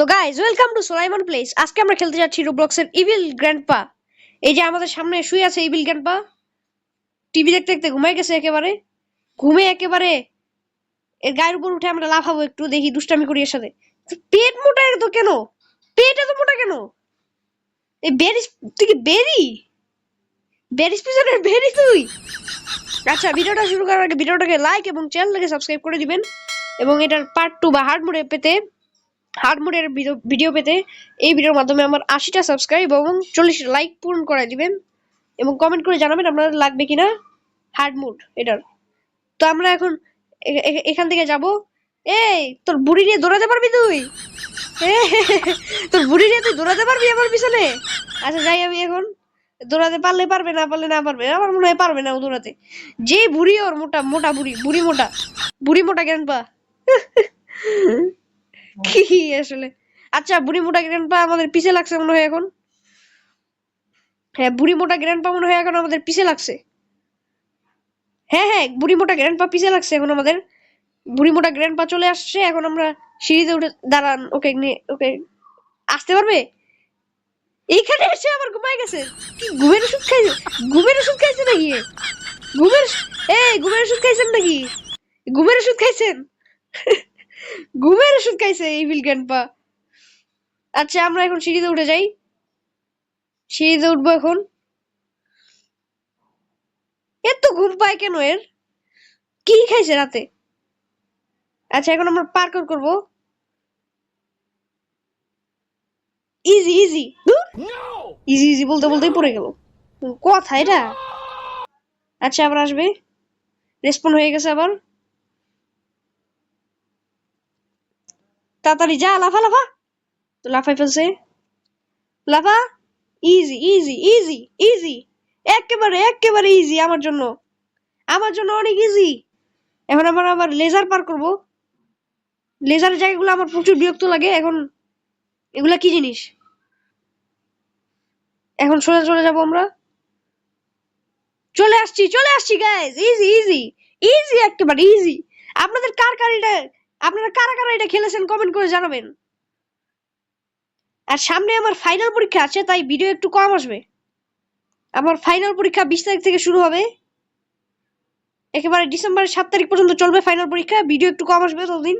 তো guys welcome to Solaiman place. আজকে আমরা খেলতে যাচ্ছি রোব্লক্সের ইভিল গ্র্যান্ডপা। এই যে আমাদের সামনে শুয়ে আছে ইভিল গ্র্যান্ডপা, টিভি দেখতে দেখতে ঘুমাই গেছে একেবারে। ঘুমে একেবারে এর গায়ের উপর উঠে আমরা লাফাবো, একটু দেখি দুষ্টামি করি এর সাথে। পেট মোটা এত কেন? পেট এত মোটা কেন? এই বেরিস, তুই কি বেরি? বেরিস পিছনের বেরি তুই? আচ্ছা, ভিডিওটা শুরু করার আগে ভিডিওটাকে লাইক এবং চ্যানেলটাকে সাবস্ক্রাইব করে দিবেন, এবং এটার পার্ট 2 বা হার্ড মোডের ভিডিও পেতে এই ভিডিওর মাধ্যমে আমার 80টা সাবস্ক্রাইব এবং 40 লাইক পূরণ করে দিবেন, এবং কমেন্ট করে জানাবেন আপনাদের লাগবে কিনা হার্ড মোড এটার। তো আমরা এখন এখান থেকে যাব। এই তোর বুড়ি নিয়ে দৌড়াতে পারবি তুই? তোর বুড়ি নিয়ে তুই দৌড়াতে পারবি আমার পিছনে? আচ্ছা যাই, আমি এখন দৌড়াতে পারলে পারবে, না পারলে না পারবে। আমার মনে হয় পারবে না ও দৌড়াতে। যে বুড়ি ওর মোটা মোটা বুড়ি মোটা গ্র্যান্ডপা। কি আসলে। আচ্ছা, বুড়ি মোটা গ্র্যান্ডপা আমাদের পিছে লাগছে মনে হয় এখন। হ্যাঁ, বুড়ি মোটা গ্র্যান্ডপা মনে হয় এখন আমাদের পিছে লাগছে। হ্যাঁ, বুড়ি মোটা গ্র্যান্ডপা পিছে লাগছে এখন আমাদের। বুড়ি মোটা গ্র্যান্ডপা চলে আসছে। এখন আমরা সিঁড়িতে উঠে দাঁড়ান। ওকে আসতে পারবে? এইখানে এসে আবার ঘুমাই গেছে। কি ঘুমের ওষুধ খাইছে? ঘুমের ওষুধ খাইছে নাকি? ঘুমের ঘুমের ওষুধ খাইছেন নাকি? ঘুমের ওষুধ খাইছেন? ঘুমের ওষুধ খাইছে ইভিল গ্র্যান্ডপা। আচ্ছা, আমরা এখন সিঁড়িতে উঠে যাই। সিঁড়িতে উঠবো এখন। এত ঘুম পায় কেন এর? কি খাইছে রাতে? আচ্ছা, এখন আমরা পার্কর করবো। ইজি ইজি ইজি ইজি বলতে বলতেই পড়ে গেল। কথা এটা। আচ্ছা, আবার আসবে। রেসপন্ড হয়ে গেছে আবার। তাড়াতাড়ি যা, লাফা লাফা। তো লাফাই ফেলছে। লাফা। ইজি ইজি ইজি ইজি, একেবারে একেবারে ইজি আমার জন্য। আমার জন্য অনেক ইজি। এখন আমরা আবার লেজার পার করব। লেজারের জায়গাগুলো আমার প্রচুর বিরক্ত লাগে এখন। এগুলা কি জিনিস? এখন সোজা চলে যাব আমরা। চলে আসছি গাইস। ইজি ইজি ইজি, একেবারে ইজি। আপনাদের কার কার এটা, আপনারা কারা কারা এটা খেলেছেন কমেন্ট করে জানাবেন। আর সামনে আমার ফাইনাল পরীক্ষা আছে, তাই ভিডিও একটু কম আসবে। আমার ফাইনাল পরীক্ষা 20 তারিখ থেকে শুরু হবে। একেবারে ডিসেম্বরের 7 তারিখ পর্যন্ত চলবে ফাইনাল পরীক্ষা। ভিডিও একটু কম আসবে ততদিন।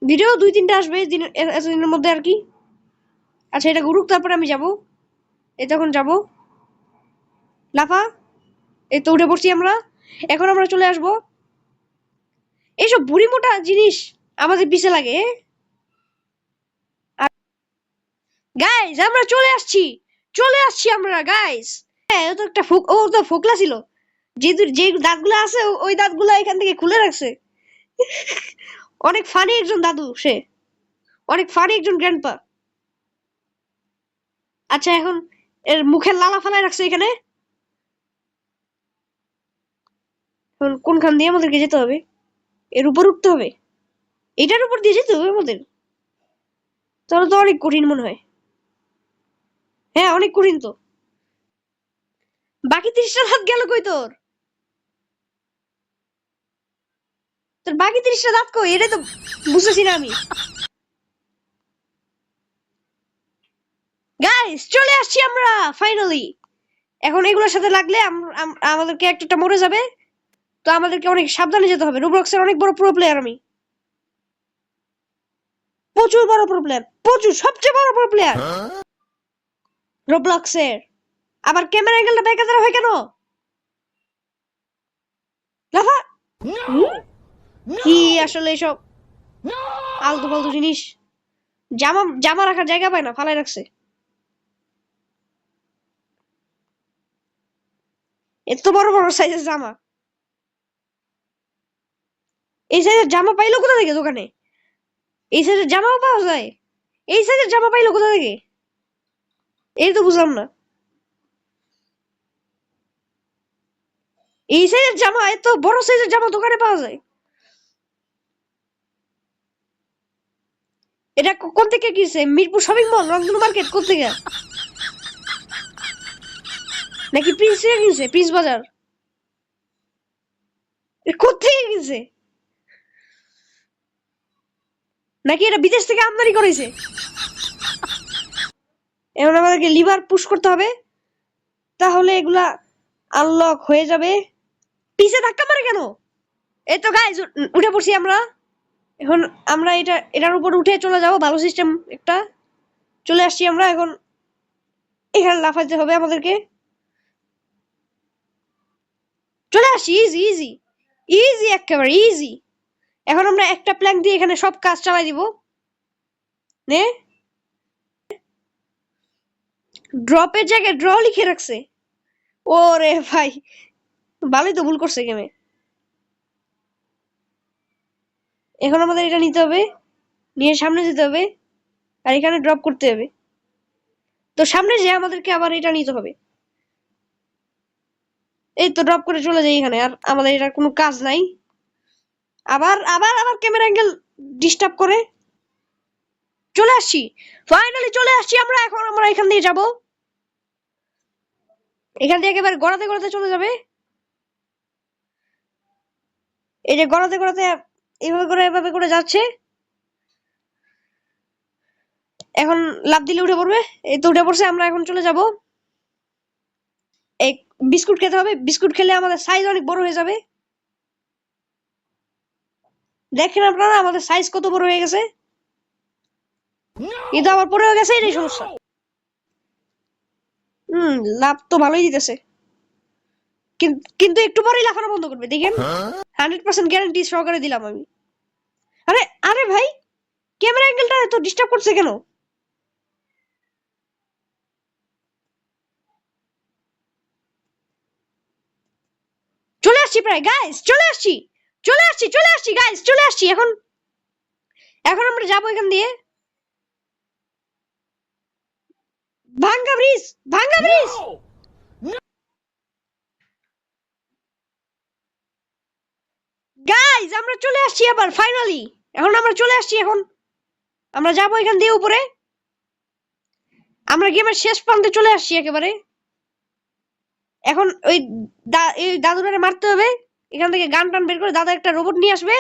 ভিডিও 2-3টা আসবে এতদিনের মধ্যে আর কি। আচ্ছা, এটা ঘুরুক, তারপরে আমি যাব। এই তখন যাব। লাফা। এই তো উঠে পড়ছি আমরা। এখন আমরা চলে আসব। এইসব বুড়ি মোটা জিনিস আমাদের পিছে লাগে। গাইস, আমরা চলে আসছি আমরা গাইস। হ্যাঁ, ও তো একটা ও তো ফোকলা ছিল। যে দাঁতগুলো আছে ওই দাঁতগুলো এখান থেকে খুলে রাখছে। অনেক ফানি একজন দাদু সে। অনেক ফানি একজন গ্র্যান্ডপা। আচ্ছা, এখন এর মুখের লালা ফালায় রাখছে এখানে। এখন কোনখান দিয়ে আমাদেরকে যেতে হবে? এর উপর উঠতে হবে? এটার উপর দিয়ে যেতে হবে আমাদের? তাহলে তো অনেক কঠিন মনে হয়। হ্যাঁ, অনেক কঠিন তো। বাকি 30টা দাঁত গেল কই তোর? তোর বাকি 30টা দাঁত কই? এটা তো বুঝতেছি না আমি। গাইস, চলে আসছি আমরা ফাইনালি। এখন এগুলোর সাথে লাগলে আমাদেরকে একটা মরে যাবে। তো আমাদেরকে অনেক সাবধানে যেতে হবে। রোব্লক্সের অনেক বড় প্রো প্লেয়ার আমি। প্রচুর বড় প্রো প্লেয়ার, প্রচুর, সবচেয়ে বড় প্রো প্লেয়ার রোব্লক্সের। আবার ক্যামেরা অ্যাঙ্গেলটা বেঁকা দেওয়া হয় কেন? লাফা। কি আসলে এসব আলতু ফালতু জিনিস। জামা জামা রাখার জায়গা পায় না, ফালাই রাখছে। এত বড় বড় সাইজের জামা। এই সাইজের জামা পাইলো কোথা থেকে দোকানে? এই সাইজের জামাও পাওয়া যায়? এই সাইজের জামা পাইলো কোথা থেকে? এই তো বুঝলাম না। এই সাইজের জামা, এত বড় সাইজের জামা দোকানে পাওয়া যায়? এটা কোন থেকে কিনছে? মিরপুর শপিং মল, রংধনু মার্কেট, কোন থেকে? নাকি প্রিন্স থেকে কিনছে? প্রিন্স বাজার? কোন থেকে কিনছে? নাকি এটা বিদেশ থেকে আমদানি করেছে? এখন আমাদেরকে লিভার পুশ করতে হবে, তাহলে এগুলা আনলক হয়ে যাবে। পিছে ধাক্কা মারে কেন? এই তো গাইজ উঠে পড়ছি আমরা। এখন আমরা এটার উপর উঠে চলে যাব, ভালো সিস্টেম একটা। চলে আসছি আমরা এখন, এখানে লাফাইতে হবে আমাদেরকে। চলে আসছি, ইজি ইজি ইজি, একেবারে ইজি। এখন আমরা একটা প্ল্যাঙ্ক দিয়ে এখানে সব কাজ চালাই দিব। নে ড্রপের জায়গায় ড্র লিখে রাখছে। ওরে ভাই, ভালোই তো ভুল করছে গেমে। এখন আমাদের এটা নিতে হবে, নিয়ে সামনে যেতে হবে, আর এখানে ড্রপ করতে হবে। তো সামনে যে আমাদেরকে আবার এটা নিতে হবে। এই তো ড্রপ করে চলে যাই এখানে, আর আমাদের এটার কোনো কাজ নাই। আবার আবার আবার ক্যামেরা অ্যাঙ্গেল ডিস্টার্ব করে। চলে আসছি, ফাইনালি চলে আসছি আমরা। এখন আমরা এখান দিয়ে যাব, এখান দিয়ে একেবারে গড়াতে গড়াতে চলে যাবে। এই যে গড়াতে গড়াতে এভাবে করে যাচ্ছে। এখন লাফ দিলে উঠে পড়বে। এই তো উঠে পড়ছে। আমরা এখন চলে যাব, এই বিস্কুট খেতে হবে। বিস্কুট খেলে আমাদের সাইজ অনেক বড় হয়ে যাবে। দেখেন আপনারা আমাদের সাইজ কত বড় হয়ে গেছে, কিন্তু আবার পড়ে গেছে, এটাই সমস্যা। লাভ তো ভালোই দিতেছে, কিন্তু একটু পরেই লাফানো বন্ধ করবে, দেখেন। 100% গ্যারান্টি সহকারে দিলাম আমি। আরে আরে ভাই, ক্যামেরা অ্যাঙ্গেলটা এত ডিস্টার্ব করছে কেন? চলে আসছি প্রায় গাইস, চলে আসছি চলে আসছি গাইস, চলে আসছি। এখন এখন আমরা যাবো এখান দিয়ে। ভাঙ্গা ব্রিজ, ভাঙ্গা ব্রিজ। গাইস আমরা চলে আসছি আবার ফাইনালি। এখন আমরা চলে আসছি। এখন আমরা যাবো এখান দিয়ে উপরে। আমরা গেমের শেষ প্রান্তে চলে আসছি একেবারে। এখন ওই দাদুটারে মারতে হবে। এখান থেকে গান টান বের করে দাদা একটা রোবট নিয়ে আসবে,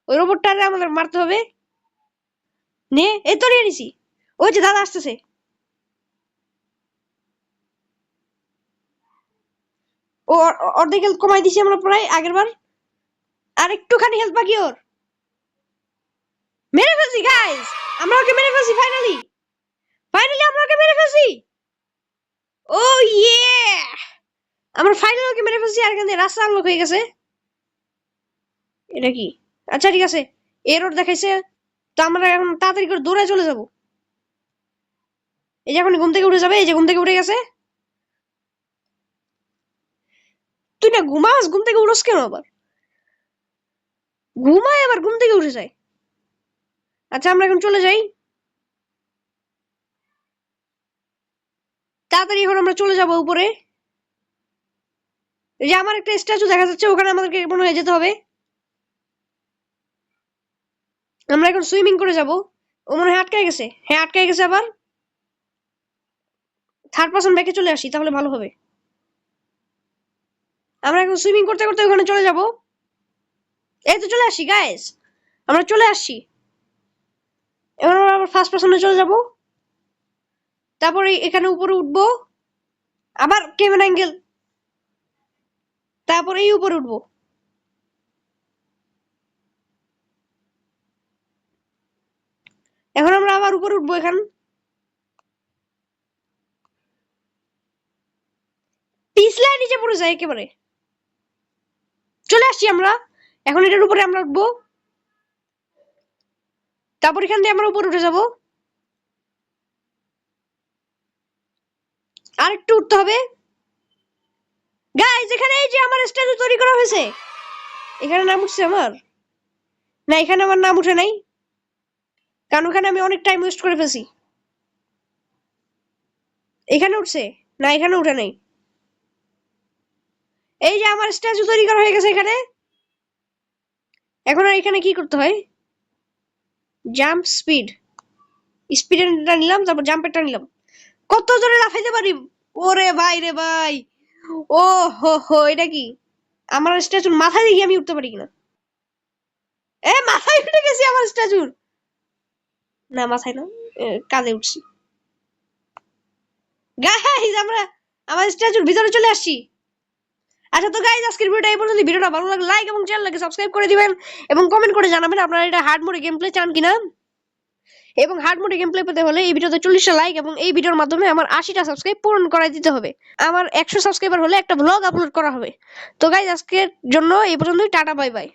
ওই রোবটটারে আমাদের মারতে হবে। নে, এই তো নিয়ে নিছি। ওই যে দাদা আসতেছে। ও অর্ধেক হেলথ কমাই দিছি আমরা প্রায় আগের বার। আর একটুখানি হেলথ বাকি ওর। মেরে ফেলছি গাইস, আমরা ওকে মেরে ফেলছি ফাইনালি। ফাইনালি আমরা ওকে মেরে ফেলছি। ও ইয়ে, আমরা ফাইনালি ওকে মেরে ফেলছি। আর এখানে রাস্তা আনলক হয়ে গেছে। এটা কি? আচ্ছা ঠিক আছে, এরর দেখাইছে। তো আমরা এখন তাড়াতাড়ি করে দৌড়ে চলে যাব। এই যে এখন ঘুম থেকে উঠে যাবে, এই যে ঘুম থেকে উঠে গেছে। তুই না ঘুমাস, ঘুম থেকে উঠোস কেন আবার? ঘুমায় আবার ঘুম থেকে উঠে যায়। আচ্ছা আমরা এখন চলে যাই তাড়াতাড়ি। এখন আমরা চলে যাব উপরে। এই যে আমার একটা স্ট্যাচু দেখা যাচ্ছে, ওখানে আমাদেরকে মনে হয় যেতে হবে। আমরা এখন সুইমিং করে যাব। ও মনে হয় আটকায় গেছে। হ্যাঁ আটকায় গেছে আবার। 3rd পারসন ব্যাকে চলে আসি, তাহলে ভালো হবে। আমরা এখন সুইমিং করতে করতে ওখানে চলে যাব। এই তো চলে আসি গাইস, আমরা চলে আসছি। এখন আমরা আবার 1st পারসনে চলে যাব, তারপরে এখানে উপরে উঠবো, আবার ক্যামেরা অ্যাঙ্গেল, তারপরে এই উপরে উঠবো। এখন আমরা আবার উপরে উঠবো। এখান পিছলায় নিচে পড়ে যায় একেবারে। চলে আসছি আমরা। এখন এটার উপরে আমরা উঠবো, তারপর এখান দিয়ে আমরা উপরে উঠে যাব। আর একটু উঠতে হবে গাইস। এখানে এই যে আমার স্ট্যাচু তৈরি করা হয়েছে, এখানে নাম উঠছে আমার। না, এখানে আমার নাম উঠে নাই, কারণ ওখানে আমি অনেক টাইম ওয়েস্ট করে ফেলছি। এখানে উঠছে না, এখানে উঠে নাই। এই যে আমার স্ট্যাচু তৈরি করা হয়ে গেছে এখানে। এখন আর এখানে কি করতে হয়? জাম্প স্পিড, স্পিডটা নিলাম, তারপর জাম্পেরটা নিলাম। কত জোরে লাফাইতে পারি! ওরে ভাই রে ভাই, ও হো হো, এটা কি? আমার স্ট্যাচুর মাথা দেখি আমি উঠতে পারি কিনা। এ মাথায় উঠে গেছি আমার স্ট্যাচুর। না মাথায় না, কাজে উঠছি। গাইজ আমরা আমাদের স্ট্যাচুর ভিতরে চলে আসছি। আচ্ছা তো গাইজ আজকের ভিডিওটা এই পর্যন্ত। ভিডিওটা ভালো লাগলে লাইক এবং চ্যানেলটাকে সাবস্ক্রাইব করে দিবেন এবং কমেন্ট করে জানাবেন আপনারা এটা হার্ড মোডে গেম প্লে চান কিনা। এবং হার্ড মোডে গেম প্লে পেতে হলে এই ভিডিওতে 40টা লাইক এবং এই ভিডিওর মাধ্যমে আমার 80টা সাবস্ক্রাইব পূরণ করাই দিতে হবে। আমার 100 সাবস্ক্রাইবার হলে একটা ব্লগ আপলোড করা হবে। তো গাইজ আজকের জন্য এই পর্যন্তই, টাটা বাই বাই।